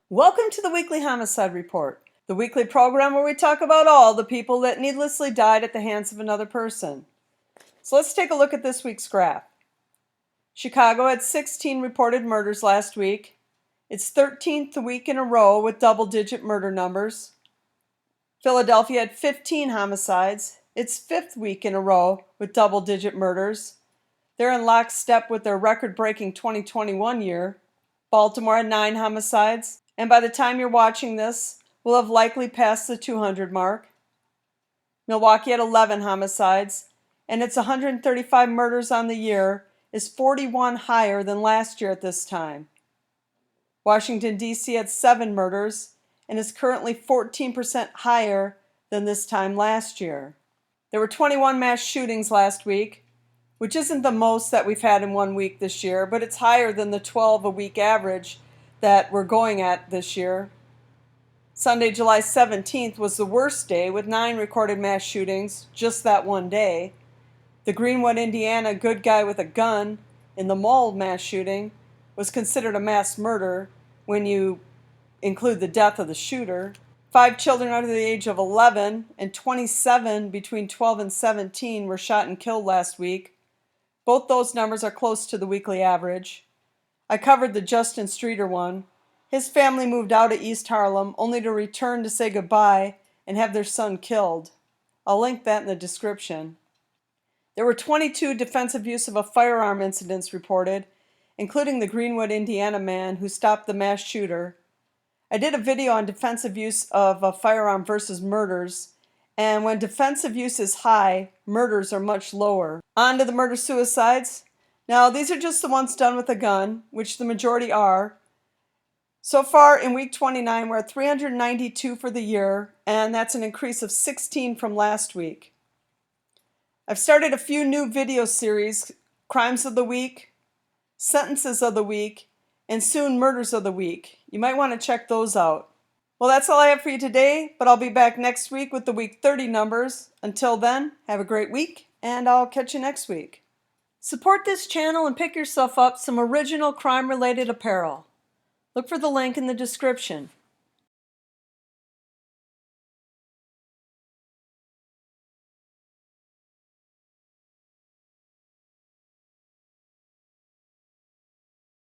Welcome to the Weekly Homicide Report, the weekly program where we talk about all the people that needlessly died at the hands of another person. So let's take a look at this week's graph. Chicago had 16 reported murders last week. It's 13th week in a row with double-digit murder numbers. Philadelphia had 15 homicides. It's 5th week in a row with double-digit murders. They're in lockstep with their record-breaking 2021 year. Baltimore had 9 homicides, and by the time you're watching this, we'll have likely passed the 200 mark. Milwaukee had 11 homicides, and its 135 murders on the year is 41 higher than last year at this time. Washington, D.C. had 7 murders, and is currently 14% higher than this time last year. There were 21 mass shootings last week, which isn't the most that we've had in one week this year, but it's higher than the 12 a week average that we're going at this year. Sunday, July 17th was the worst day with 9 recorded mass shootings just that one day. The Greenwood, Indiana good guy with a gun in the mall mass shooting was considered a mass murder when you include the death of the shooter. 5 children under the age of 11 and 27 between 12 and 17 were shot and killed last week. Both those numbers are close to the weekly average. I covered the Justin Streeter one. His family moved out of East Harlem only to return to say goodbye and have their son killed. I'll link that in the description. There were 22 defensive use of a firearm incidents reported, including the Greenwood, Indiana man who stopped the mass shooter. I did a video on defensive use of a firearm versus murders, and when defensive use is high, murders are much lower. On to the murder-suicides. Now, these are just the ones done with a gun, which the majority are. So far, in week 29, we're at 392 for the year, and that's an increase of 16 from last week. I've started a few new video series, Crimes of the Week, Sentences of the Week, and soon Murders of the Week. You might want to check those out. Well, that's all I have for you today, but I'll be back next week with the week 30 numbers. Until then, have a great week, and I'll catch you next week. Support this channel and pick yourself up some original crime-related apparel. Look for the link in the description.